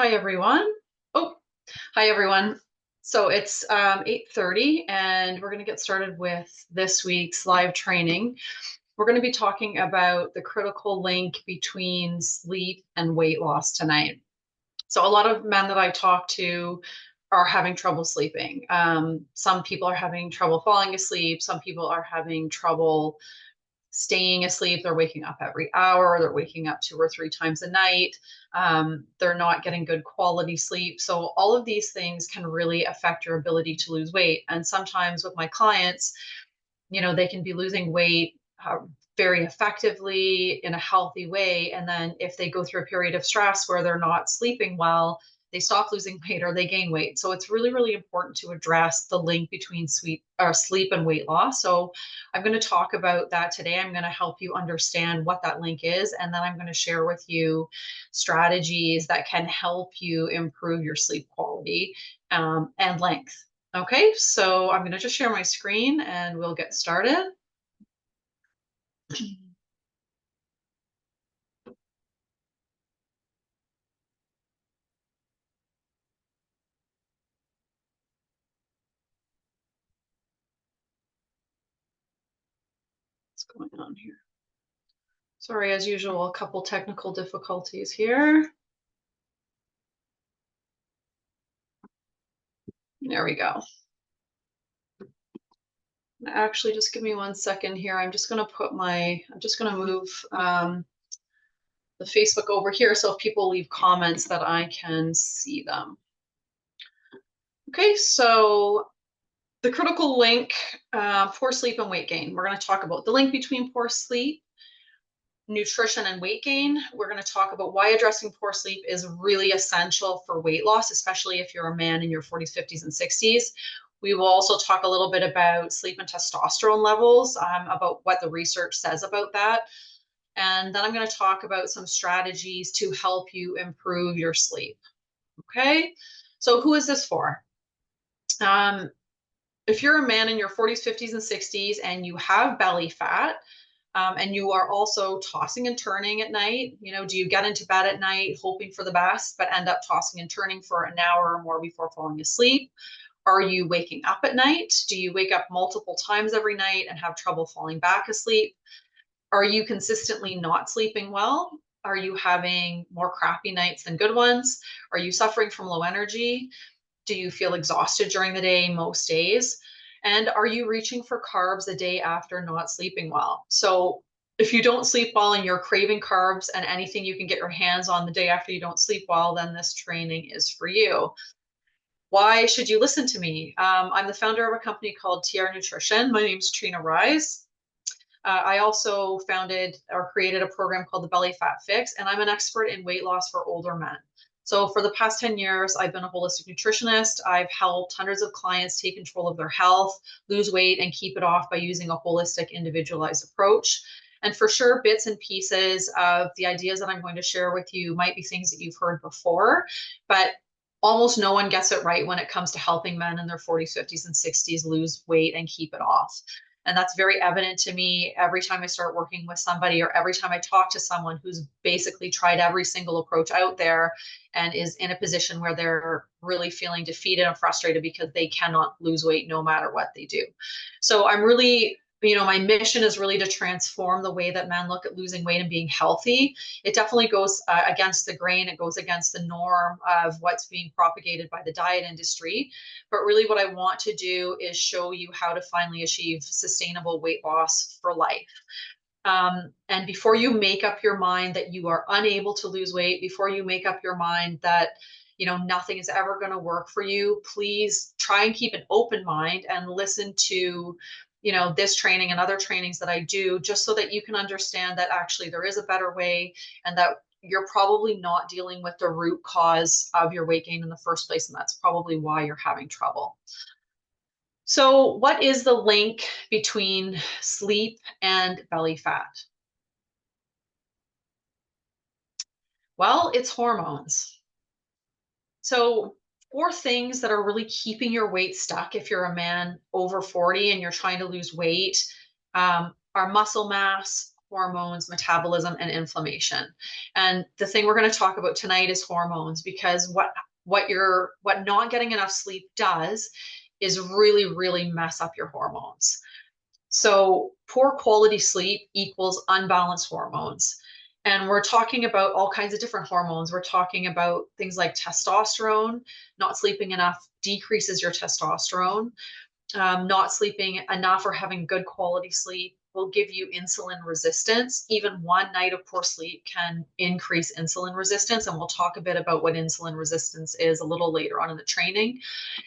Hi, everyone. Oh, hi, everyone. So it's 8:30, and we're going to get started with this week's live training. We're going to be talking about the critical link between sleep and weight loss tonight. So a lot of men that I talk to are having trouble sleeping. Some people are having trouble falling asleep. Some people are having trouble staying asleep. They're waking up every hour. They're waking up 2 or 3 times a night. They're not getting good quality sleep. So, all of these things can really affect your ability to lose weight. And sometimes with my clients, they can be losing weight very effectively in a healthy way. And then if they go through a period of stress where they're not sleeping well, they stop losing weight or they gain weight. So it's really, really important to address the link between sleep and weight loss. So I'm going to talk about that today. I'm going to help you understand what that link is. And then I'm going to share with you strategies that can help you improve your sleep quality and length. Okay, so I'm going to just share my screen and we'll get started. What's going on here? Sorry, as usual, a couple technical difficulties here. There we go. Actually, just give me 1 second here. I'm just going to move the Facebook over here so if people leave comments that I can see them. Okay, so the critical link, poor sleep and weight gain. We're going to talk about the link between poor sleep, nutrition, and weight gain. We're going to talk about why addressing poor sleep is really essential for weight loss, especially if you're a man in your 40s, 50s, and 60s. We will also talk a little bit about sleep and testosterone levels, about what the research says about that. And then I'm going to talk about some strategies to help you improve your sleep. Okay, so who is this for? If you're a man in your 40s, 50s, and 60s and you have belly fat, and you are also tossing and turning at night, do you get into bed at night hoping for the best, but end up tossing and turning for an hour or more before falling asleep? Are you waking up at night? Do you wake up multiple times every night and have trouble falling back asleep? Are you consistently not sleeping well? Are you having more crappy nights than good ones? Are you suffering from low energy? Do you feel exhausted during the day most days? And are you reaching for carbs the day after not sleeping well? So if you don't sleep well and you're craving carbs and anything you can get your hands on the day after you don't sleep well, then this training is for you. Why should you listen to me? I'm the founder of a company called TR Nutrition. My name is Trina Rise. I also founded or created a program called the Belly Fat Fix, and I'm an expert in weight loss for older men. So for the past 10 years, I've been a holistic nutritionist. I've helped hundreds of clients take control of their health, lose weight, and keep it off by using a holistic, individualized approach. And for sure, bits and pieces of the ideas that I'm going to share with you might be things that you've heard before, but almost no one gets it right when it comes to helping men in their 40s, 50s, and 60s lose weight and keep it off. And that's very evident to me every time I start working with somebody or every time I talk to someone who's basically tried every single approach out there and is in a position where they're really feeling defeated and frustrated because they cannot lose weight no matter what they do. So I'm really, my mission is really to transform the way that men look at losing weight and being healthy. It definitely goes against the grain. It goes against the norm of what's being propagated by the diet industry. But really what I want to do is show you how to finally achieve sustainable weight loss for life. And before you make up your mind that you are unable to lose weight, before you make up your mind that nothing is ever going to work for you, please try and keep an open mind and listen to this training and other trainings that I do, just so that you can understand that actually there is a better way and that you're probably not dealing with the root cause of your weight gain in the first place, and that's probably why you're having trouble. So what is the link between sleep and belly fat? Well, it's hormones. So 4 things that are really keeping your weight stuck if you're a man over 40 and you're trying to lose weight are muscle mass, hormones, metabolism, and inflammation. And the thing we're going to talk about tonight is hormones, because what not getting enough sleep does is really mess up your hormones. So poor quality sleep equals unbalanced hormones. And we're talking about all kinds of different hormones. We're talking about things like testosterone. Not sleeping enough decreases your testosterone. Not sleeping enough or having good quality sleep will give you insulin resistance. Even one night of poor sleep can increase insulin resistance. And we'll talk a bit about what insulin resistance is a little later on in the training.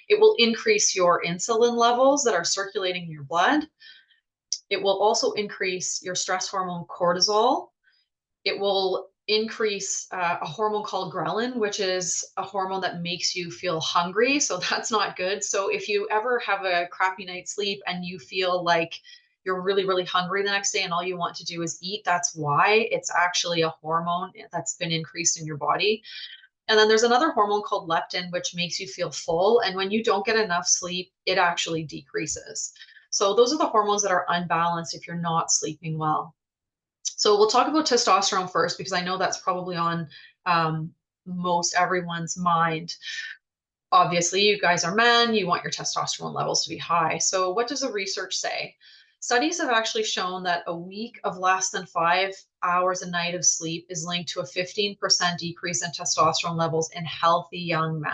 It will increase your insulin levels that are circulating in your blood. It will also increase your stress hormone cortisol. It will increase a hormone called ghrelin, which is a hormone that makes you feel hungry. So that's not good. So if you ever have a crappy night's sleep and you feel like you're really hungry the next day and all you want to do is eat, that's why. It's actually a hormone that's been increased in your body. And then there's another hormone called leptin, which makes you feel full. And when you don't get enough sleep, it actually decreases. So those are the hormones that are unbalanced if you're not sleeping well. So we'll talk about testosterone first, because I know that's probably on most everyone's mind. Obviously, you guys are men, you want your testosterone levels to be high. So what does the research say? Studies have actually shown that a week of less than 5 hours a night of sleep is linked to a 15% decrease in testosterone levels in healthy young men.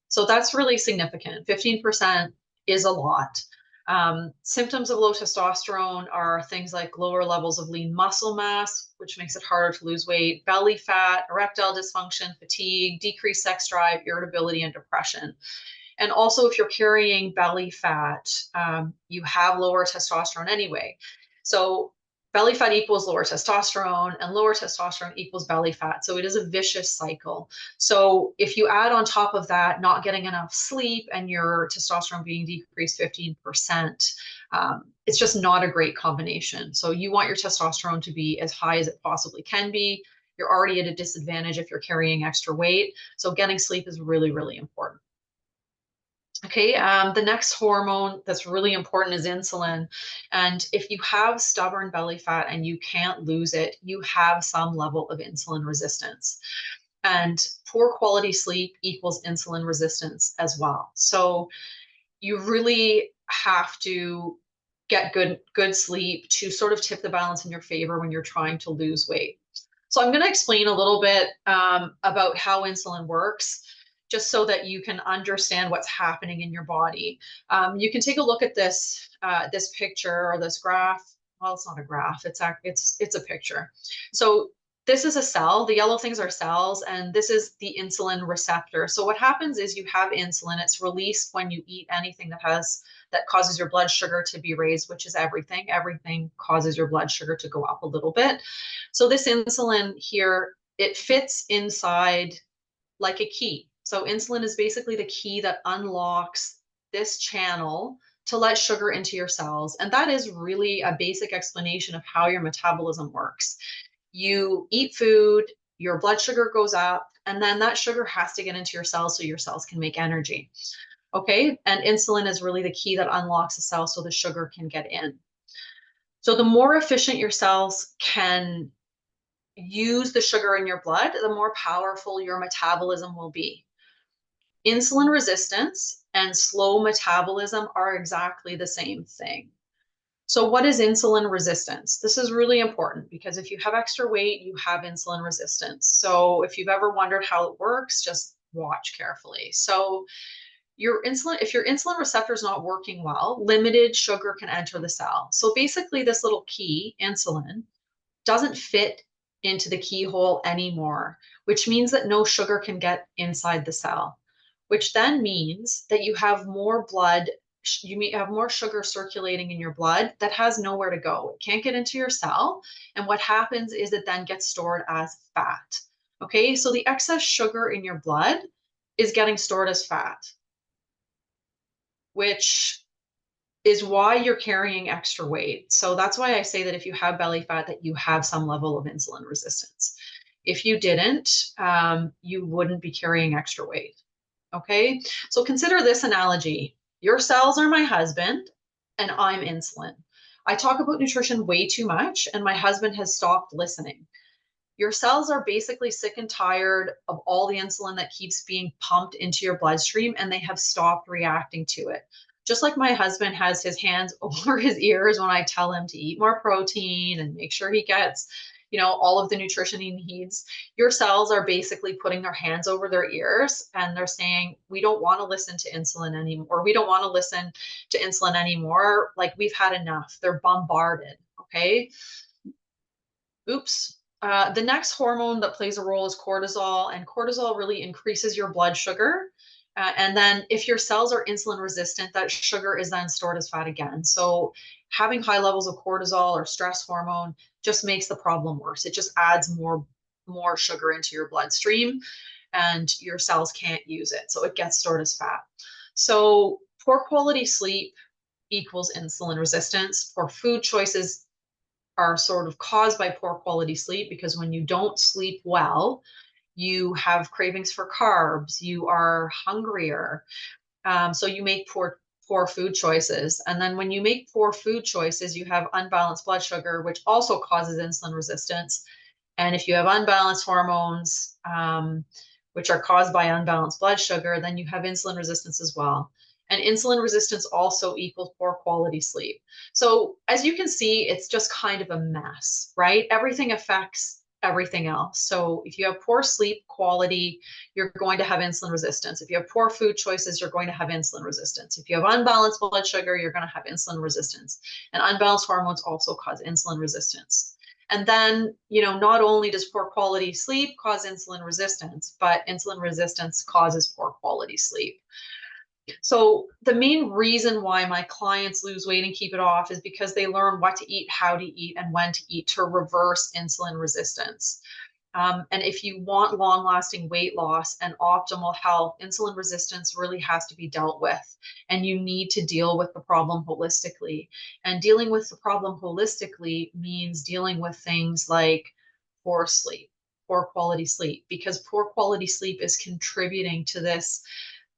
So that's really significant. 15% is a lot. Symptoms of low testosterone are things like lower levels of lean muscle mass, which makes it harder to lose weight, belly fat, erectile dysfunction, fatigue, decreased sex drive, irritability, and depression. And also, if you're carrying belly fat, you have lower testosterone anyway. So belly fat equals lower testosterone, and lower testosterone equals belly fat. So it is a vicious cycle. So if you add on top of that, not getting enough sleep and your testosterone being decreased 15%, it's just not a great combination. So you want your testosterone to be as high as it possibly can be. You're already at a disadvantage if you're carrying extra weight. So getting sleep is really important. Okay, the next hormone that's really important is insulin. And if you have stubborn belly fat and you can't lose it, you have some level of insulin resistance. And poor quality sleep equals insulin resistance as well. So you really have to get good sleep to sort of tip the balance in your favor when you're trying to lose weight. So I'm going to explain a little bit about how insulin works, just so that you can understand what's happening in your body. You can take a look at this picture or this graph. Well, it's not a graph. It's a picture. So this is a cell. The yellow things are cells, and this is the insulin receptor. So what happens is you have insulin. It's released when you eat anything that causes your blood sugar to be raised, which is everything. Everything causes your blood sugar to go up a little bit. So this insulin here, it fits inside like a key. So insulin is basically the key that unlocks this channel to let sugar into your cells. And that is really a basic explanation of how your metabolism works. You eat food, your blood sugar goes up, and then that sugar has to get into your cells so your cells can make energy. Okay, and insulin is really the key that unlocks the cell so the sugar can get in. So the more efficient your cells can use the sugar in your blood, the more powerful your metabolism will be. Insulin resistance and slow metabolism are exactly the same thing. So what is insulin resistance? This is really important because if you have extra weight, you have insulin resistance. So if you've ever wondered how it works, just watch carefully. So if your insulin receptor is not working well, limited sugar can enter the cell. So basically this little key, insulin, doesn't fit into the keyhole anymore, which means that no sugar can get inside the cell, which then means that you have more sugar circulating in your blood that has nowhere to go. It can't get into your cell. And what happens is it then gets stored as fat. Okay, so the excess sugar in your blood is getting stored as fat, which is why you're carrying extra weight. So that's why I say that if you have belly fat, that you have some level of insulin resistance. If you didn't, you wouldn't be carrying extra weight. Okay, so consider this analogy. Your cells are my husband and I'm insulin. I talk about nutrition way too much, and my husband has stopped listening. Your cells are basically sick and tired of all the insulin that keeps being pumped into your bloodstream, and they have stopped reacting to it. Just like my husband has his hands over his ears when I tell him to eat more protein and make sure he gets, all of the nutrition he needs, your cells are basically putting their hands over their ears and they're saying, we don't want to listen to insulin anymore, or we don't want to listen to insulin anymore. Like, we've had enough. They're bombarded. Okay. Oops. The next hormone that plays a role is cortisol, and cortisol really increases your blood sugar. And then, if your cells are insulin resistant, that sugar is then stored as fat again. So, having high levels of cortisol or stress hormone just makes the problem worse. It just adds more sugar into your bloodstream, and your cells can't use it. So, it gets stored as fat. So, poor quality sleep equals insulin resistance. Poor food choices are sort of caused by poor quality sleep, because when you don't sleep well, you have cravings for carbs, you are hungrier. So you make poor food choices. And then when you make poor food choices, you have unbalanced blood sugar, which also causes insulin resistance. And if you have unbalanced hormones, which are caused by unbalanced blood sugar, then you have insulin resistance as well. And insulin resistance also equals poor quality sleep. So as you can see, it's just kind of a mess, right? Everything affects everything else. So if you have poor sleep quality, you're going to have insulin resistance. If you have poor food choices, you're going to have insulin resistance. If you have unbalanced blood sugar, you're going to have insulin resistance. And unbalanced hormones also cause insulin resistance. And then, not only does poor quality sleep cause insulin resistance, but insulin resistance causes poor quality sleep. So the main reason why my clients lose weight and keep it off is because they learn what to eat, how to eat, and when to eat to reverse insulin resistance. And if you want long lasting weight loss and optimal health, insulin resistance really has to be dealt with. And you need to deal with the problem holistically. And dealing with the problem holistically means dealing with things like poor sleep, poor quality sleep, because poor quality sleep is contributing to this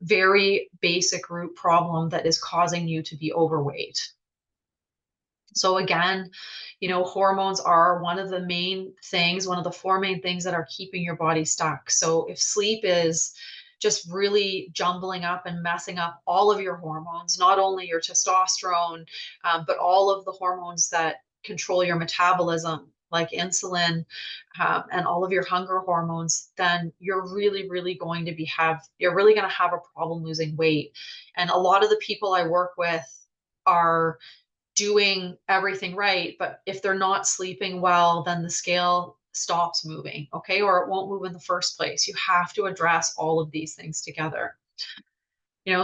very basic root problem that is causing you to be overweight. So again, hormones are one of the main things, one of the four main things that are keeping your body stuck. So if sleep is just really jumbling up and messing up all of your hormones, not only your testosterone, but all of the hormones that control your metabolism, like insulin, and all of your hunger hormones, then you're really, really going to have a problem losing weight. And a lot of the people I work with are doing everything right, but if they're not sleeping well, then the scale stops moving, okay? Or it won't move in the first place. You have to address all of these things together.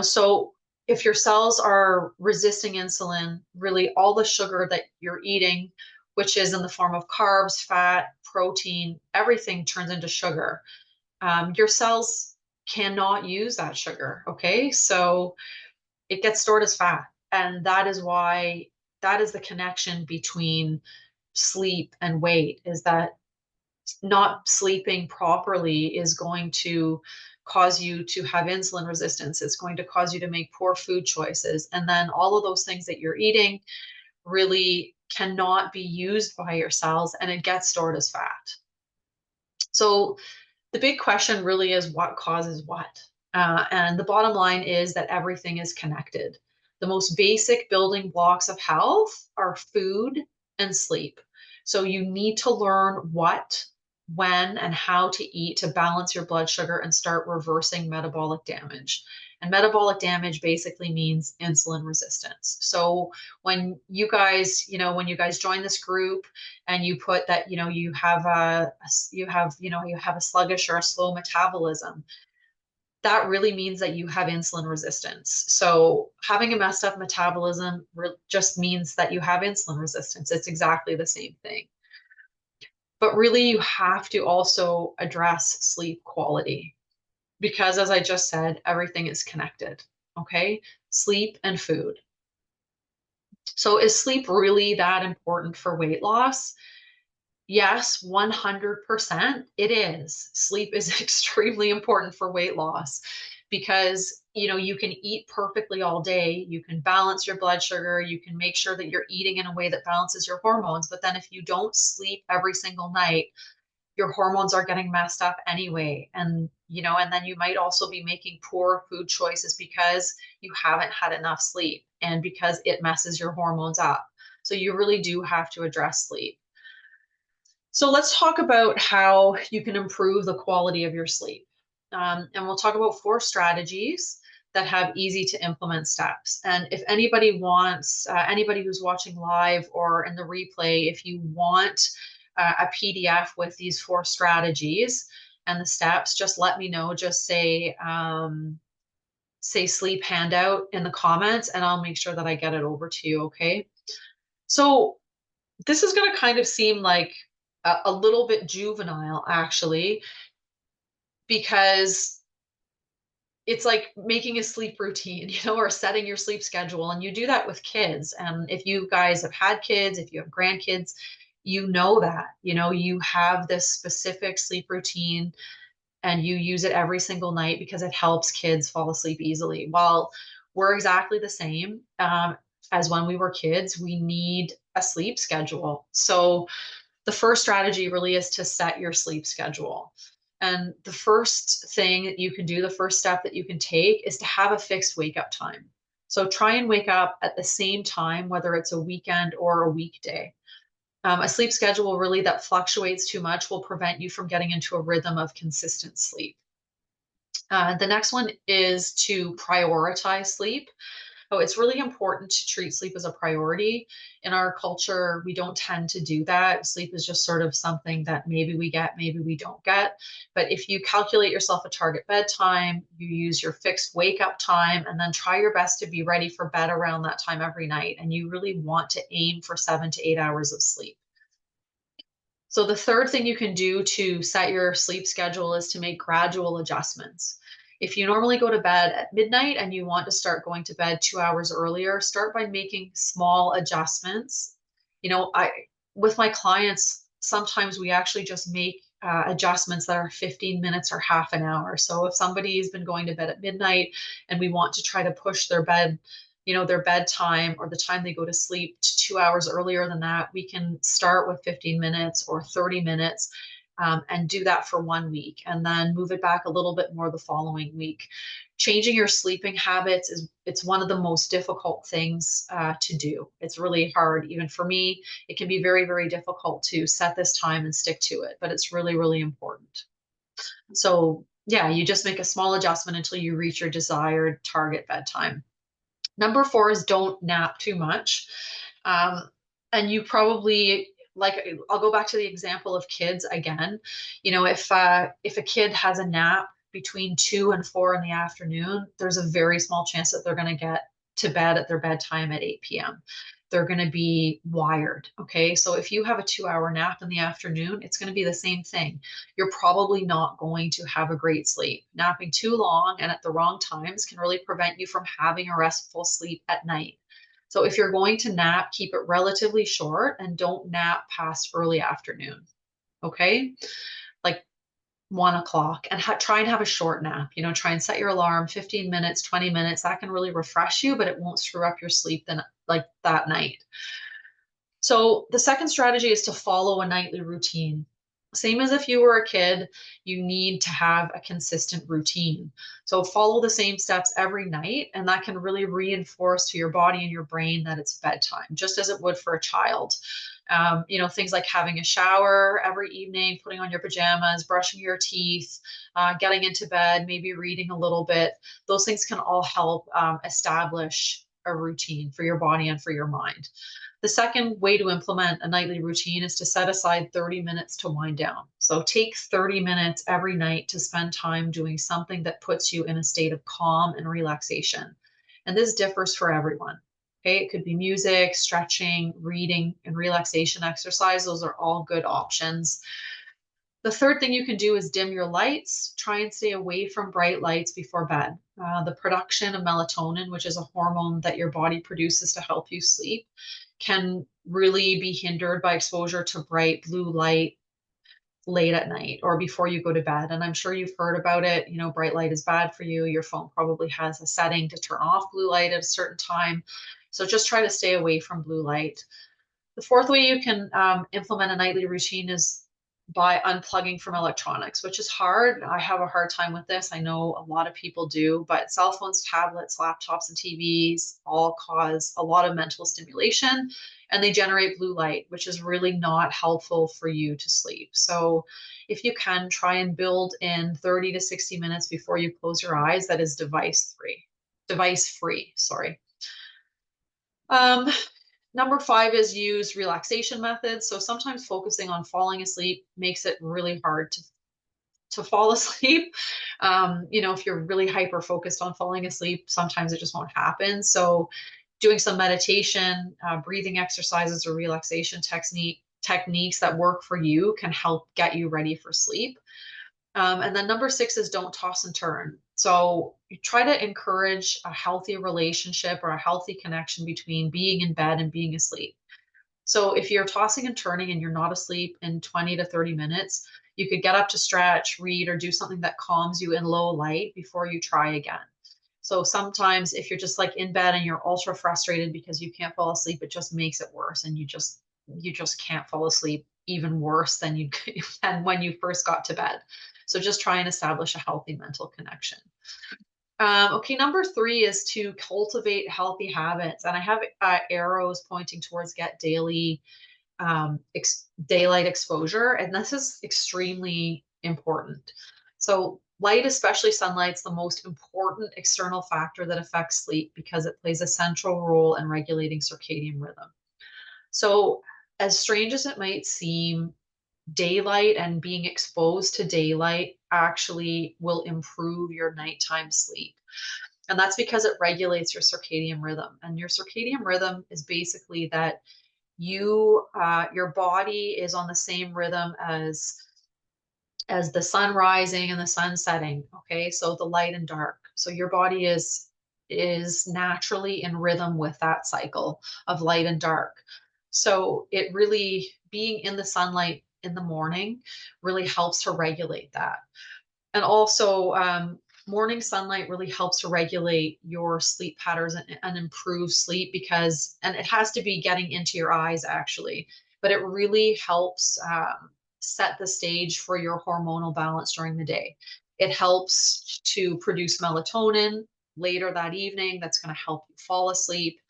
So if your cells are resisting insulin, really all the sugar that you're eating, which is in the form of carbs, fat, protein, everything turns into sugar. Your cells cannot use that sugar, okay? So it gets stored as fat. And that is the connection between sleep and weight, is that not sleeping properly is going to cause you to have insulin resistance. It's going to cause you to make poor food choices. And then all of those things that you're eating really cannot be used by your cells, and it gets stored as fat. So the big question really is, what causes what? And the bottom line is that everything is connected. The most basic building blocks of health are food and sleep. So you need to learn what, when, and how to eat to balance your blood sugar and start reversing metabolic damage. And metabolic damage basically means insulin resistance. So when you guys join this group and you put that, you have a sluggish or a slow metabolism, that really means that you have insulin resistance. So having a messed up metabolism just means that you have insulin resistance. It's exactly the same thing. But really, you have to also address sleep quality, because as I just said, everything is connected. Okay? Sleep and food. So is sleep really that important for weight loss? Yes, 100% it is. Sleep is extremely important for weight loss, because you can eat perfectly all day, you can balance your blood sugar, you can make sure that you're eating in a way that balances your hormones, but then if you don't sleep every single night, your hormones are getting messed up anyway. And then you might also be making poor food choices because you haven't had enough sleep and because it messes your hormones up. So you really do have to address sleep. So let's talk about how you can improve the quality of your sleep. And we'll talk about 4 strategies that have easy to implement steps. And if anybody wants, anybody who's watching live or in the replay, if you want a PDF with these 4 strategies and the steps, just let me know. Just say sleep handout in the comments, and I'll make sure that I get it over to you. Okay. So this is going to kind of seem like a little bit juvenile, actually, because it's like making a sleep routine, or setting your sleep schedule. And you do that with kids. And if you guys have had kids, if you have grandkids, you know that, you have this specific sleep routine and you use it every single night because it helps kids fall asleep easily. Well, we're exactly the same as when we were kids. We need a sleep schedule. So the first strategy really is to set your sleep schedule. And the first thing that you can do, the first step that you can take is to have a fixed wake up time. So try and wake up at the same time, whether it's a weekend or a weekday. A sleep schedule really that fluctuates too much will prevent you from getting into a rhythm of consistent sleep. The next one is to prioritize sleep. So it's really important to treat sleep as a priority. In our culture, we don't tend to do that. Sleep is just sort of something that maybe we get, maybe we don't get. But if you calculate yourself a target bedtime, you use your fixed wake up time, and then try your best to be ready for bed around that time every night. And you really want to aim for 7 to 8 hours of sleep. So the third thing you can do to set your sleep schedule is to make gradual adjustments. If you normally go to bed at midnight and you want to start going to bed 2 hours earlier, start by making small adjustments. I with my clients, sometimes we actually just make adjustments that are 15 minutes or half an hour. So if somebody's been going to bed at midnight and we want to try to push their bedtime or the time they go to sleep to 2 hours earlier than that, we can start with 15 minutes or 30 minutes and do that for 1 week and then move it back a little bit more the following week. Changing your sleeping habits it's one of the most difficult things to do. It's really hard. Even for me, it can be very, very difficult to set this time and stick to it, but it's really, really important. So yeah, you just make a small adjustment until you reach your desired target bedtime. Number 4 is don't nap too much. Um, and you probably like I'll go back to the example of kids again. If a kid has a nap between 2 and 4 in the afternoon, there's a very small chance that they're going to get to bed at their bedtime at 8 p.m. They're going to be wired. Okay. So if you have a 2 hour nap in the afternoon, it's going to be the same thing. You're probably not going to have a great sleep. Napping too long and at the wrong times can really prevent you from having a restful sleep at night. So if you're going to nap, keep it relatively short and don't nap past early afternoon. Okay. Like 1 o'clock, and try and have a short nap. Try and set your alarm 15 minutes, 20 minutes. That can really refresh you, but it won't screw up your sleep then like that night. So the second strategy is to follow a nightly routine. Same as if you were a kid, you need to have a consistent routine. So follow the same steps every night, and that can really reinforce to your body and your brain that it's bedtime, just as it would for a child. Things like having a shower every evening, putting on your pajamas, brushing your teeth, getting into bed, maybe reading a little bit. Those things can all help establish a routine for your body and for your mind. The second way to implement a nightly routine is to set aside 30 minutes to wind down. So take 30 minutes every night to spend time doing something that puts you in a state of calm and relaxation. And this differs for everyone. Okay, it could be music, stretching, reading, and relaxation exercise. Those are all good options. The third thing you can do is dim your lights. Try and stay away from bright lights before bed. The production of melatonin, which is a hormone that your body produces to help you sleep, can really be hindered by exposure to bright blue light. late at night or before you go to bed. And I'm sure you've heard about it. You know, bright light is bad for you. Your phone probably has a setting to turn off blue light at a certain time. So just try to stay away from blue light. The fourth way you can implement a nightly routine is by unplugging from electronics, which is hard. I have a hard time with this. I know a lot of people do, but cell phones, tablets, laptops, and TVs all cause a lot of mental stimulation and they generate blue light, which is really not helpful for you to sleep. So if you can try and build in 30 to 60 minutes before you close your eyes, that is device free, sorry. Um, Number five is use relaxation methods. So sometimes focusing on falling asleep makes it really hard to fall asleep. You know, if you're really hyper focused on falling asleep, sometimes it just won't happen. So doing some meditation, breathing exercises or relaxation techniques that work for you can help get you ready for sleep. And then number six is don't toss and turn. So you try to encourage a healthy relationship or a healthy connection between being in bed and being asleep. So if you're tossing and turning and you're not asleep in 20 to 30 minutes, you could get up to stretch, read, or do something that calms you in low light before you try again. So sometimes if you're just like in bed and you're ultra frustrated because you can't fall asleep, it just makes it worse and you just can't fall asleep even worse than you than when you first got to bed. So just try and establish a healthy mental connection. Okay, number three is to cultivate healthy habits. And I have arrows pointing towards get daily daylight exposure. And this is extremely important. So light, especially sunlight's the most important external factor that affects sleep because it plays a central role in regulating circadian rhythm. So as strange as it might seem, daylight and being exposed to daylight actually will improve your nighttime sleep. And that's because it regulates your circadian rhythm. And your circadian rhythm is basically that your body is on the same rhythm as the sun rising and the sun setting. Okay, so the light and dark. So your body is naturally in rhythm with that cycle of light and dark. So it really being in the sunlight in the morning really helps to regulate that. And also, morning sunlight really helps to regulate your sleep patterns and improve sleep because, and it has to be getting into your eyes actually, but it really helps set the stage for your hormonal balance during the day. It helps to produce melatonin later that evening. That's going to help you fall asleep.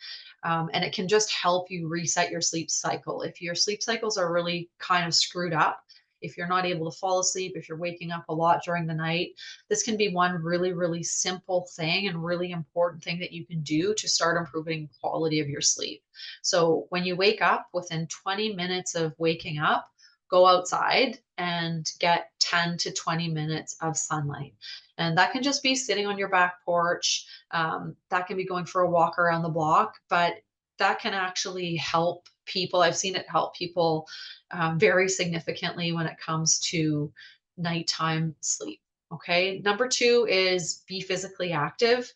And it can just help you reset your sleep cycle. If your sleep cycles are really kind of screwed up, if you're not able to fall asleep, if you're waking up a lot during the night, this can be one really, really simple thing and really important thing that you can do to start improving quality of your sleep. So when you wake up, within 20 minutes of waking up, go outside and get 10 to 20 minutes of sunlight. And that can just be sitting on your back porch. That can be going for a walk around the block, but that can actually help people. I've seen it help people very significantly when it comes to nighttime sleep. Okay. Number two is be physically active.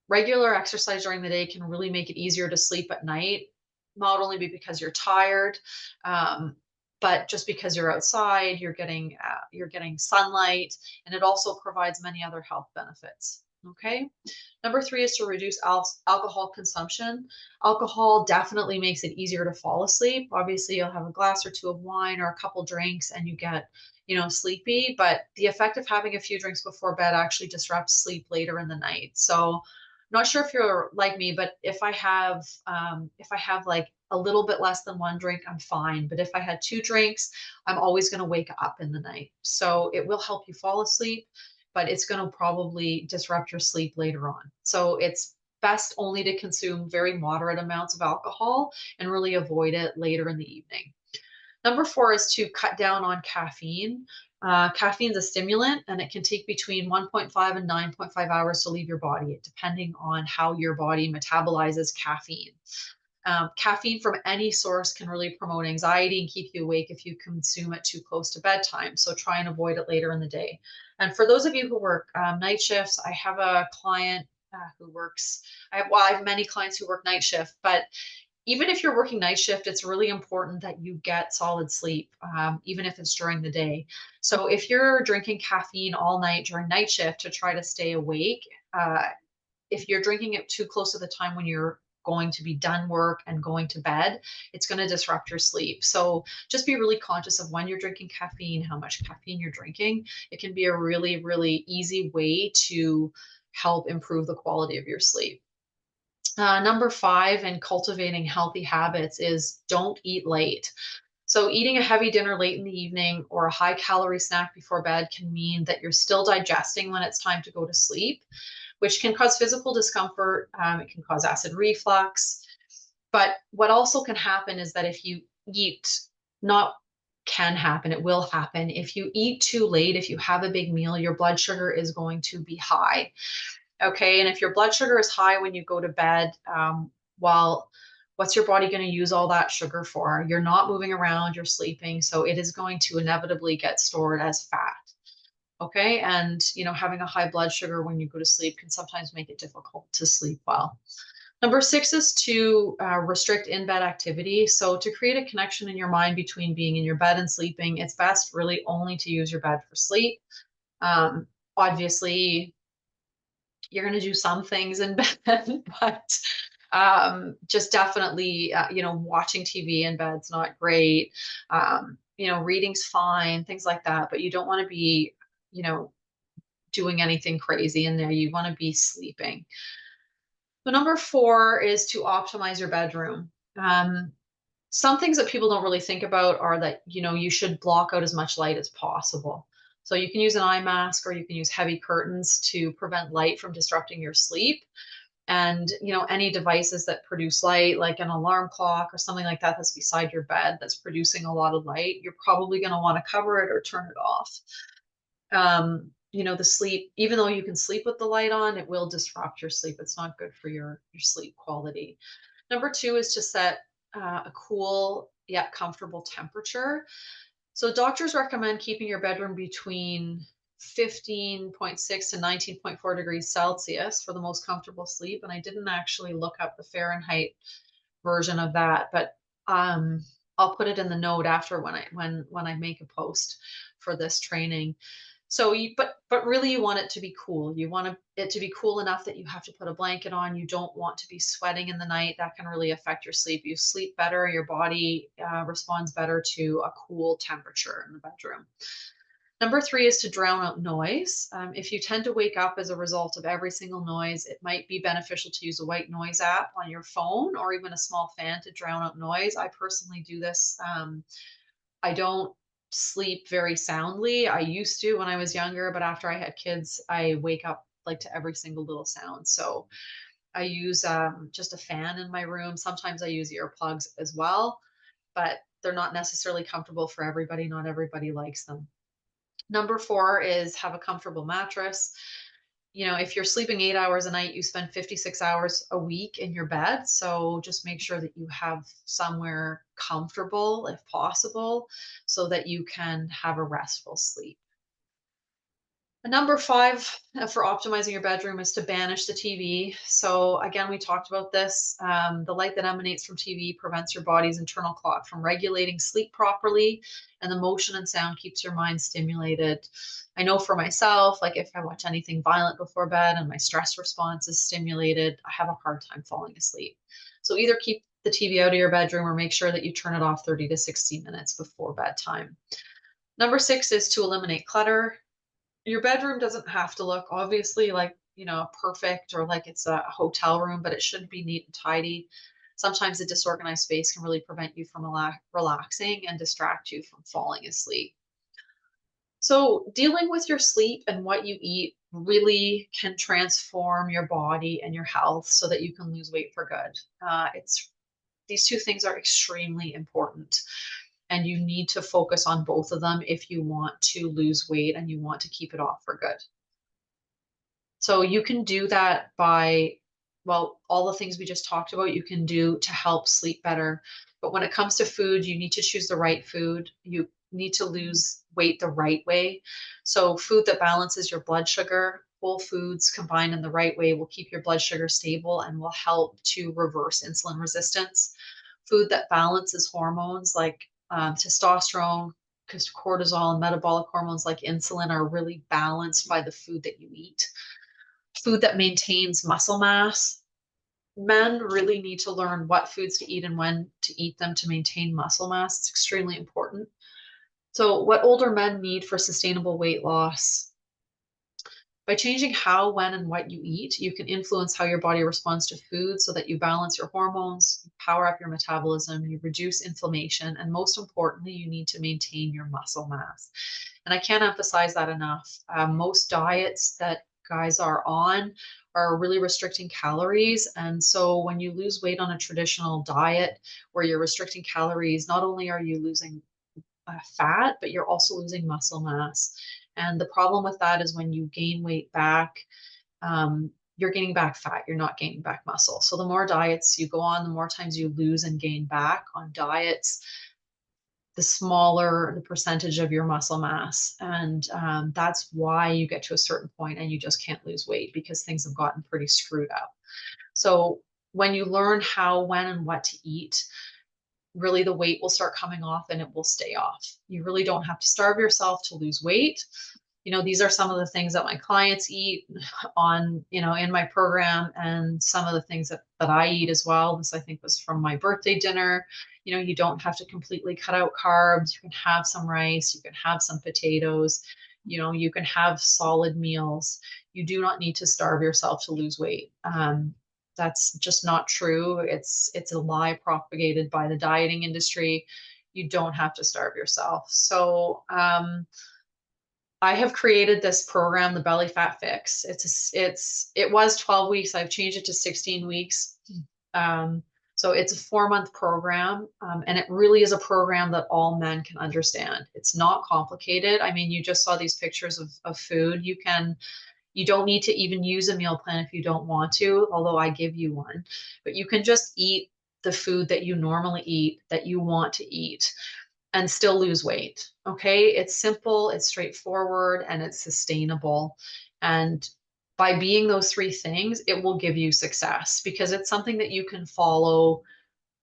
Regular exercise during the day can really make it easier to sleep at night, not only because you're tired, um, but just because you're outside, you're getting sunlight, and it also provides many other health benefits. Okay. Number three is to reduce alcohol consumption. Alcohol definitely makes it easier to fall asleep. Obviously, you'll have a glass or two of wine or a couple drinks and you get, sleepy, but the effect of having a few drinks before bed actually disrupts sleep later in the night. So, not sure if you're like me, but if I have like a little bit less than one drink, I'm fine. But if I had two drinks, I'm always going to wake up in the night. So it will help you fall asleep, but it's going to probably disrupt your sleep later on. So it's best only to consume very moderate amounts of alcohol and really avoid it later in the evening. Number four is to cut down on caffeine. Caffeine is a stimulant and it can take between 1.5 and 9.5 hours to leave your body, depending on how your body metabolizes caffeine. Caffeine from any source can really promote anxiety and keep you awake if you consume it too close to bedtime. So try and avoid it later in the day. And for those of you who work night shifts, I have a client who works, I have many clients who work night shift, but Even if you're working night shift, it's really important that you get solid sleep, even if it's during the day. So if you're drinking caffeine all night during night shift to try to stay awake, uh, if you're drinking it too close to the time when you're going to be done work and going to bed, it's going to disrupt your sleep. So just be really conscious of when you're drinking caffeine, how much caffeine you're drinking. It can be a really, really easy way to help improve the quality of your sleep. Number five in cultivating healthy habits is don't eat late. So, eating a heavy dinner late in the evening or a high calorie snack before bed can mean that you're still digesting when it's time to go to sleep, which can cause physical discomfort. It can cause acid reflux. But what also can happen is that if you eat, not can happen, it will happen. If you eat too late, if you have a big meal, your blood sugar is going to be high. Okay. And if your blood sugar is high when you go to bed, well, what's your body going to use all that sugar for? You're not moving around, you're sleeping. So it is going to inevitably get stored as fat. Okay. And, having a high blood sugar when you go to sleep can sometimes make it difficult to sleep well. Number six is to restrict in bed activity. So, to create a connection in your mind between being in your bed and sleeping, it's best really only to use your bed for sleep. Um, Obviously, you're going to do some things in bed, but just definitely, watching TV in bed's not great. Reading's fine, things like that, but you don't want to be, you know, doing anything crazy in there. You want to be sleeping. So number four is to optimize your bedroom. Some things that people don't really think about are that, you should block out as much light as possible. So you can use an eye mask or you can use heavy curtains to prevent light from disrupting your sleep. And, any devices that produce light, like an alarm clock or something like that that's beside your bed that's producing a lot of light, you're probably going to want to cover it or turn it off. The sleep, even though you can sleep with the light on, it will disrupt your sleep. It's not good for your sleep quality. Number two is to set a cool yet comfortable temperature. So doctors recommend keeping your bedroom between 15.6 to 19.4 degrees Celsius for the most comfortable sleep. And I didn't actually look up the Fahrenheit version of that, but I'll put it in the note after when I make a post for this training. So but really you want it to be cool. You want it to be cool enough that you have to put a blanket on. You don't want to be sweating in the night. That can really affect your sleep. You sleep better, your body responds better to a cool temperature in the bedroom. Number three is to drown out noise. If you tend to wake up as a result of every single noise, it might be beneficial to use a white noise app on your phone or even a small fan to drown out noise. I personally do this. I don't sleep very soundly. I used to when I was younger, but after I had kids, I wake up like to every single little sound. So I use just a fan in my room. Sometimes I use earplugs as well, but they're not necessarily comfortable for everybody. Not everybody likes them. Number four is have a comfortable mattress. If you're sleeping 8 hours a night, you spend 56 hours a week in your bed. So just make sure that you have somewhere comfortable if possible so that you can have a restful sleep. Number five for optimizing your bedroom is to banish the TV. So again, we talked about this. The light that emanates from TV prevents your body's internal clock from regulating sleep properly, and the motion and sound keeps your mind stimulated. I know for myself, like if I watch anything violent before bed and my stress response is stimulated, I have a hard time falling asleep. So either keep the TV out of your bedroom or make sure that you turn it off 30 to 60 minutes before bedtime. Number six is to eliminate clutter. Your bedroom doesn't have to look obviously like, perfect or like it's a hotel room, but it should be neat and tidy. Sometimes a disorganized space can really prevent you from relaxing and distract you from falling asleep. So, dealing with your sleep and what you eat really can transform your body and your health so that you can lose weight for good. It's These two things are extremely important, and you need to focus on both of them if you want to lose weight and you want to keep it off for good. So you can do that by, well, all the things we just talked about, you can do to help sleep better. But when it comes to food, you need to choose the right food. You need to lose weight the right way. So food that balances your blood sugar, whole foods combined in the right way will keep your blood sugar stable and will help to reverse insulin resistance. Food that balances hormones like testosterone, because cortisol and metabolic hormones like insulin are really balanced by the food that you eat. Food that maintains muscle mass. Men really need to learn what foods to eat and when to eat them to maintain muscle mass. It's extremely important. So, what older men need for sustainable weight loss? By changing how, when, and what you eat, you can influence how your body responds to food so that you balance your hormones, you power up your metabolism, you reduce inflammation, and most importantly, you need to maintain your muscle mass. And I can't emphasize that enough. Most diets that guys are on are really restricting calories. And so when you lose weight on a traditional diet where you're restricting calories, not only are you losing fat, but you're also losing muscle mass. And the problem with that is when you gain weight back, you're gaining back fat, you're not gaining back muscle. So the more diets you go on, the more times you lose and gain back on diets, the smaller the percentage of your muscle mass. And that's why you get to a certain point and you just can't lose weight because things have gotten pretty screwed up. So when you learn how, when, and what to eat, really the weight will start coming off and it will stay off. You really don't have to starve yourself to lose weight. These are some of the things that my clients eat on, in my program, and some of the things that I eat as well. This, I think, was from my birthday dinner. You don't have to completely cut out carbs. You can have some rice, you can have some potatoes, you can have solid meals. You do not need to starve yourself to lose weight. That's just not true. It's a lie propagated by the dieting industry. You don't have to starve yourself. So, I have created this program, the Belly Fat Fix. It was 12 weeks. I've changed it to 16 weeks. Um, so it's a 4-month program, and it really is a program that all men can understand. It's not complicated. I mean, you just saw these pictures of food. You don't need to even use a meal plan if you don't want to, although I give you one. But you can just eat the food that you normally eat, that you want to eat, and still lose weight. Okay. It's simple, it's straightforward, and it's sustainable. And by being those three things, it will give you success because it's something that you can follow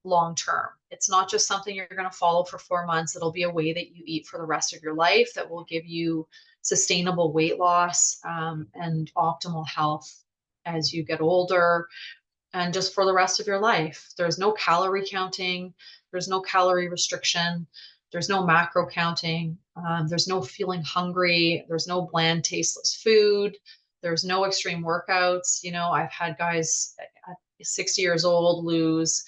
long term. It's not just something you're going to follow for 4 months. It'll be a way that you eat for the rest of your life that will give you sustainable weight loss, and optimal health as you get older and just for the rest of your life. There's no calorie counting, there's no calorie restriction, there's no macro counting, there's no feeling hungry, there's no bland, tasteless food, there's no extreme workouts. I've had guys at 60 years old lose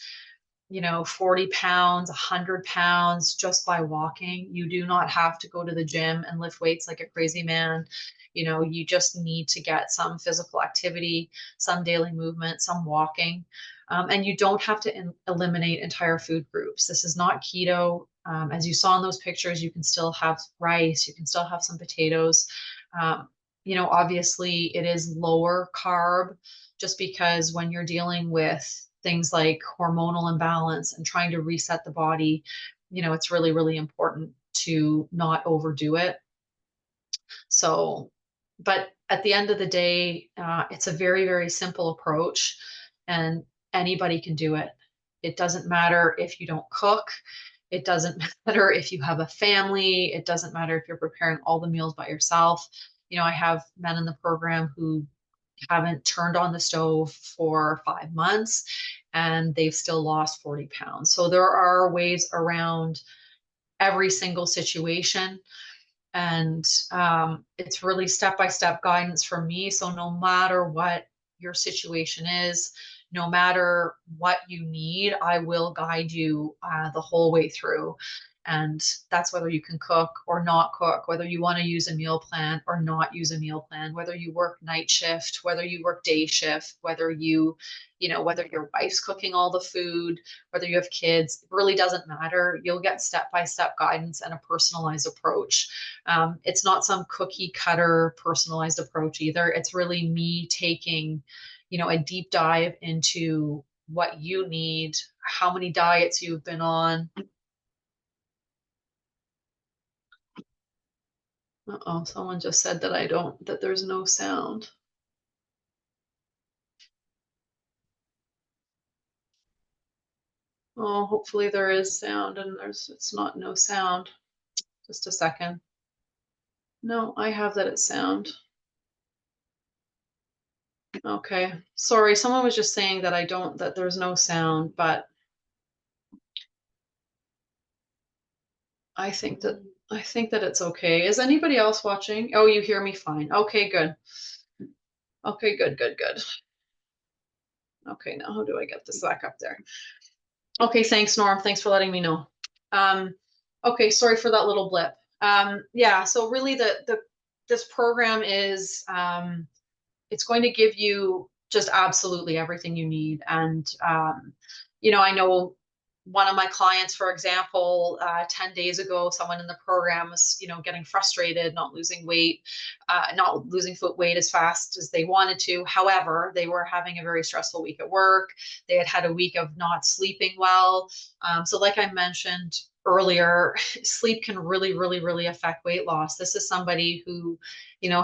40 pounds, 100 pounds just by walking. You do not have to go to the gym and lift weights like a crazy man. You just need to get some physical activity, some daily movement, some walking. And you don't have to eliminate entire food groups. This is not keto. As you saw in those pictures, you can still have rice, you can still have some potatoes. Obviously, it is lower carb just because when you're dealing with things like hormonal imbalance and trying to reset the body, it's really, really important to not overdo it. So, but at the end of the day, it's a very, very simple approach and anybody can do it. It doesn't matter if you don't cook. It doesn't matter if you have a family. It doesn't matter if you're preparing all the meals by yourself. I have men in the program who haven't turned on the stove for 5 months and they've still lost 40 pounds. So there are ways around every single situation. And it's really step-by-step guidance from me. So no matter what your situation is, no matter what you need, I will guide you the whole way through. And that's whether you can cook or not cook, whether you want to use a meal plan or not use a meal plan, whether you work night shift, whether you work day shift, whether your wife's cooking all the food, whether you have kids, it really doesn't matter. You'll get step-by-step guidance and a personalized approach. It's not some cookie cutter personalized approach either. It's really me taking, a deep dive into what you need, how many diets you've been on. Uh-oh, someone just said that there's no sound. Oh, hopefully there is sound and it's not no sound. Just a second. No, I have that it's sound. Okay. Sorry, someone was just saying that that there's no sound, but I think that I think that it's okay. Is anybody else watching? Oh, you hear me fine. Okay, good. Okay, good, good, good. Okay, now how do I get this back up there? Okay, thanks, Norm. Thanks for letting me know. Um, okay, sorry for that little blip. Yeah, so really this program is it's going to give you just absolutely everything you need. And, I know one of my clients, for example, 10 days ago, someone in the program was, getting frustrated, not losing weight, not losing foot weight as fast as they wanted to. However, they were having a very stressful week at work. They had a week of not sleeping well. So like I mentioned earlier, sleep can really, really, really affect weight loss. This is somebody who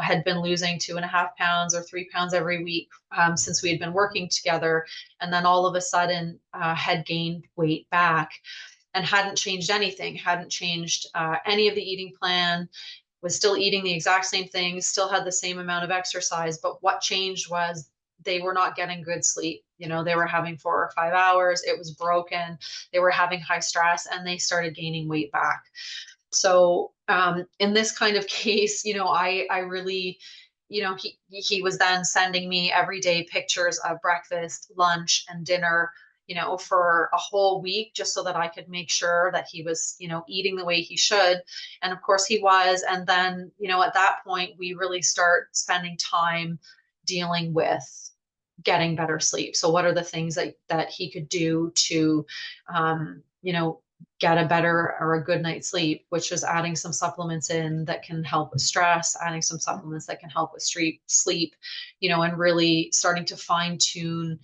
had been losing 2.5 pounds or 3 pounds every week since we had been working together. And then all of a sudden had gained weight back and hadn't changed anything, hadn't changed any of the eating plan, was still eating the exact same things, still had the same amount of exercise. But what changed was they were not getting good sleep. They were having 4 or 5 hours. It was broken. They were having high stress and they started gaining weight back. So in this kind of case, I really, he was then sending me every day pictures of breakfast, lunch, and dinner, for a whole week, just so that I could make sure that he was, eating the way he should. And of course he was. And then, at that point, we really start spending time dealing with getting better sleep. So what are the things that he could do to, get a better or a good night's sleep, which is adding some supplements in that can help with stress, adding some supplements that can help with sleep, and really starting to fine tune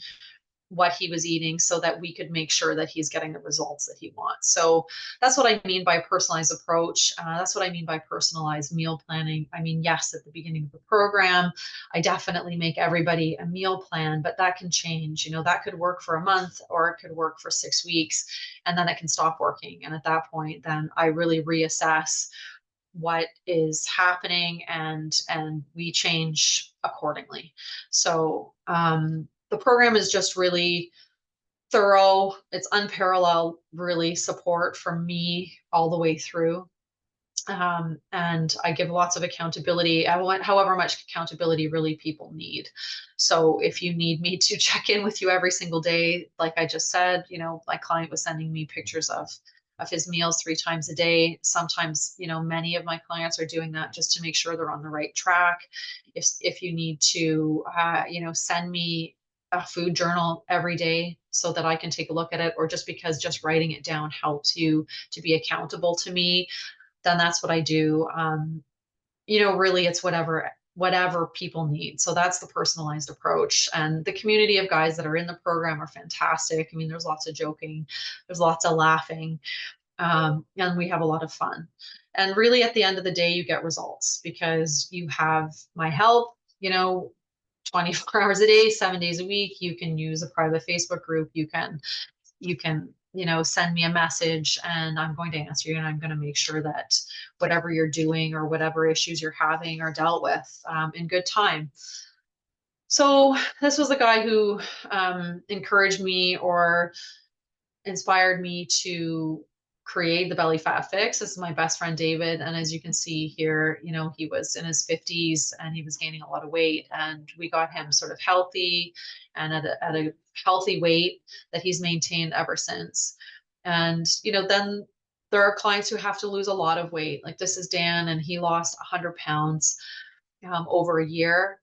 what he was eating so that we could make sure that he's getting the results that he wants. So that's what I mean by personalized approach. That's what I mean by personalized meal planning. I mean, yes, at the beginning of the program, I definitely make everybody a meal plan, but that can change. That could work for a month or it could work for 6 weeks and then it can stop working. And at that point, then I really reassess what is happening and we change accordingly. So the program is just really thorough. It's unparalleled, really, support from me all the way through. And I give lots of accountability. I want however much accountability really people need. So if you need me to check in with you every single day, like I just said, my client was sending me pictures of his meals 3 times a day. Sometimes, many of my clients are doing that just to make sure they're on the right track. If you need to, send me a food journal every day so that I can take a look at it, or just because just writing it down helps you to be accountable to me, then that's what I do. Really it's whatever people need. So that's the personalized approach. And the community of guys that are in the program are fantastic. I mean, there's lots of joking, there's lots of laughing, and we have a lot of fun. And really at the end of the day, you get results because you have my help, 24 hours a day, 7 days a week. You can use a private Facebook group. You can send me a message and I'm going to answer you, and I'm going to make sure that whatever you're doing or whatever issues you're having are dealt with in good time. So this was a guy who encouraged me or inspired me to create the belly fat fix. This is my best friend David, and as you can see here, he was in his 50s and he was gaining a lot of weight, and we got him sort of healthy and at a healthy weight that he's maintained ever since. And then there are clients who have to lose a lot of weight. Like this is Dan, and he lost 100 pounds over a year.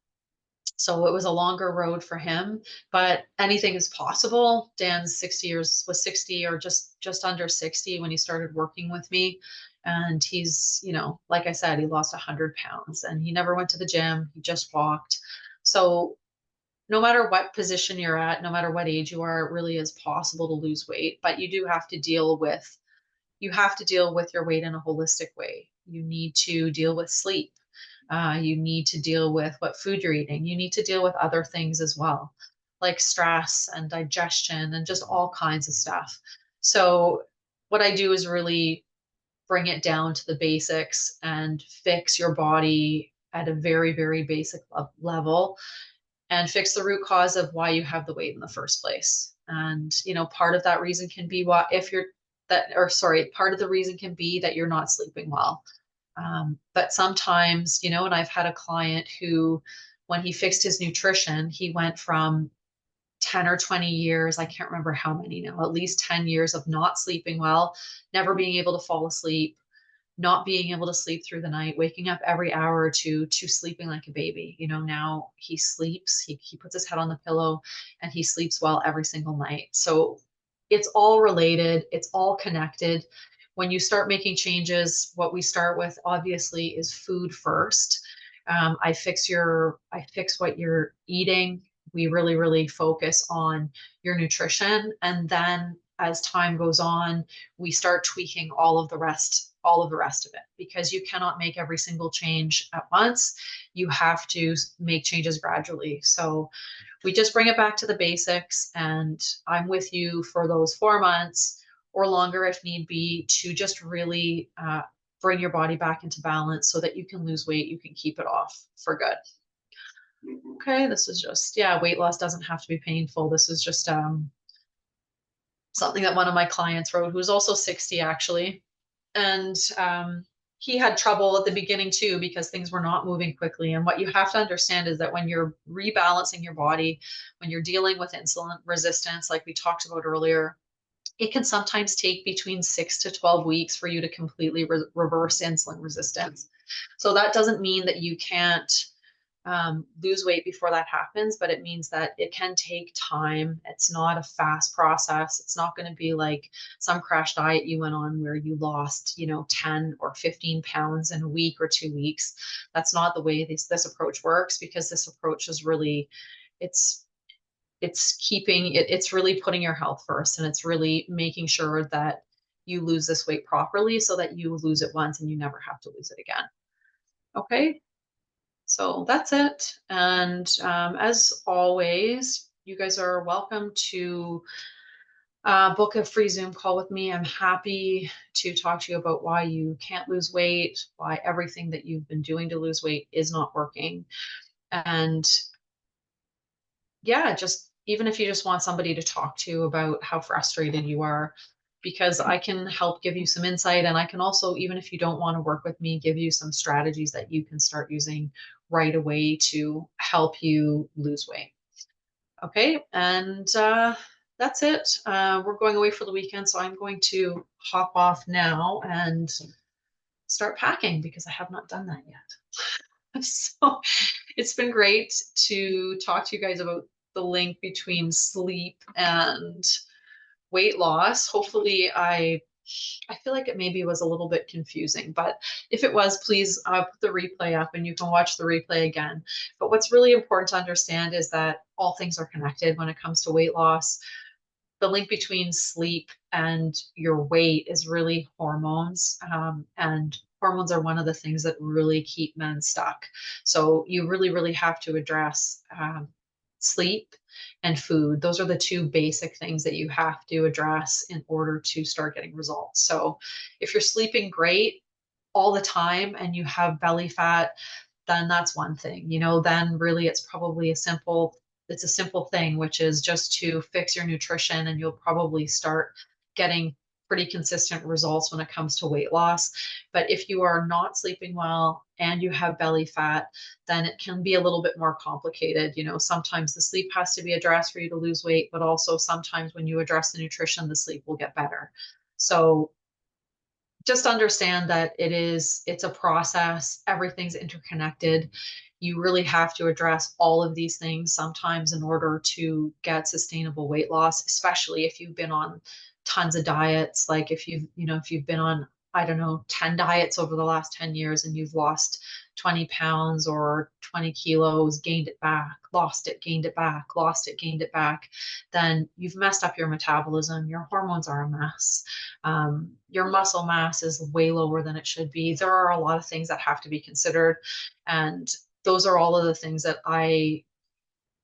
So it was a longer road for him, but anything is possible. Dan's 60 years was 60 or just under 60 when he started working with me. And he's, like I said, he lost 100 pounds and he never went to the gym. He just walked. So no matter what position you're at, no matter what age you are, it really is possible to lose weight, but you have to deal with your weight in a holistic way. You need to deal with sleep. You need to deal with what food you're eating. You need to deal with other things as well, like stress and digestion and just all kinds of stuff. So what I do is really bring it down to the basics and fix your body at a very, very basic level and fix the root cause of why you have the weight in the first place. And, part of that reason can be what if you're that, or sorry, part of the reason can be that you're not sleeping well. But sometimes, and I've had a client who, when he fixed his nutrition, he went from 10 or 20 years, I can't remember how many now, at least 10 years of not sleeping well, never being able to fall asleep, not being able to sleep through the night, waking up every hour or two to sleeping like a baby. Now he sleeps, he puts his head on the pillow and he sleeps well every single night. So it's all related, it's all connected. When you start making changes, what we start with obviously is food first. I fix what you're eating. We really, really focus on your nutrition. And then as time goes on, we start tweaking all of the rest of it, because you cannot make every single change at once. You have to make changes gradually. So we just bring it back to the basics, and I'm with you for those 4 months or longer if need be, to just really bring your body back into balance so that you can lose weight, you can keep it off for good. Okay, this is just, yeah, weight loss doesn't have to be painful. This is just something that one of my clients wrote, who's also 60 actually. And he had trouble at the beginning too, because things were not moving quickly. And what you have to understand is that when you're rebalancing your body, when you're dealing with insulin resistance, like we talked about earlier, it can sometimes take between 6 to 12 weeks for you to completely reverse insulin resistance. So that doesn't mean that you can't lose weight before that happens, but it means that it can take time. It's not a fast process. It's not going to be like some crash diet you went on where you lost, 10 or 15 pounds in a week or 2 weeks. That's not the way this approach works, because this approach is really, it's it's really putting your health first, and it's really making sure that you lose this weight properly so that you lose it once and you never have to lose it again. Okay, so that's it. And as always, you guys are welcome to book a free Zoom call with me. I'm happy to talk to you about why you can't lose weight, why everything that you've been doing to lose weight is not working. And yeah, just even if you just want somebody to talk to about how frustrated you are, because I can help give you some insight. And I can also, even if you don't want to work with me, give you some strategies that you can start using right away to help you lose weight. Okay. And that's it. We're going away for the weekend. So I'm going to hop off now and start packing, because I have not done that yet. So it's been great to talk to you guys about the link between sleep and weight loss. Hopefully, I feel like it maybe was a little bit confusing, but if it was, please put the replay up and you can watch the replay again. But what's really important to understand is that all things are connected when it comes to weight loss. The link between sleep and your weight is really hormones. And hormones are one of the things that really keep men stuck. So you really, really have to address sleep and food. Those are the two basic things that you have to address in order to start getting results. So if you're sleeping great all the time and you have belly fat, then that's one thing. Then really it's a simple thing, which is just to fix your nutrition, and you'll probably start getting pretty consistent results when it comes to weight loss. But if you are not sleeping well and you have belly fat, then it can be a little bit more complicated. Sometimes the sleep has to be addressed for you to lose weight, but also sometimes when you address the nutrition, the sleep will get better. So just understand that it's a process. Everything's interconnected. You really have to address all of these things sometimes in order to get sustainable weight loss, especially if you've been on tons of diets. Like if you've been on, I don't know, 10 diets over the last 10 years and you've lost 20 pounds or 20 kilos, gained it back, lost it, gained it back, lost it, gained it back, then you've messed up your metabolism. Your hormones are a mess. Your muscle mass is way lower than it should be. There are a lot of things that have to be considered. And those are all of the things that I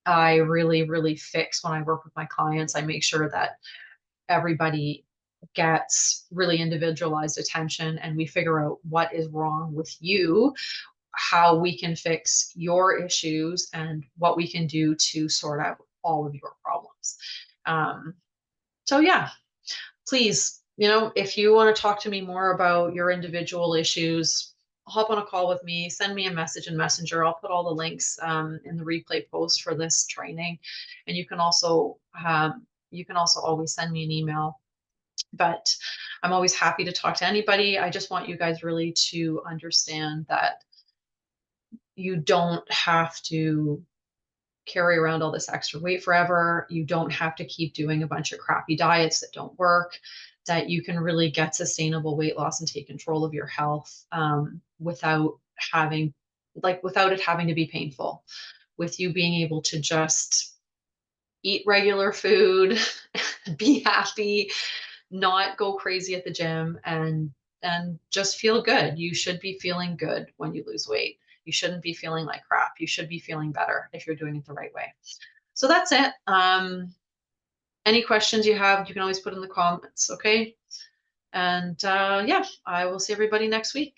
really, really fix when I work with my clients. I make sure that everybody gets really individualized attention and we figure out what is wrong with you, how we can fix your issues, and what we can do to sort out all of your problems. Um, so, yeah, please, if you want to talk to me more about your individual issues, hop on a call with me, send me a message in Messenger. I'll put all the links in the replay post for this training. And you can also always send me an email. But I'm always happy to talk to anybody. I just want you guys really to understand that you don't have to carry around all this extra weight forever. You don't have to keep doing a bunch of crappy diets that don't work, that you can really get sustainable weight loss and take control of your health without having, without it having to be painful, with you being able to just eat regular food, be happy, not go crazy at the gym, and just feel good. You should be feeling good when you lose weight. You shouldn't be feeling like crap. You should be feeling better if you're doing it the right way. So that's it. Any questions you have, you can always put in the comments, okay? And yeah, I will see everybody next week.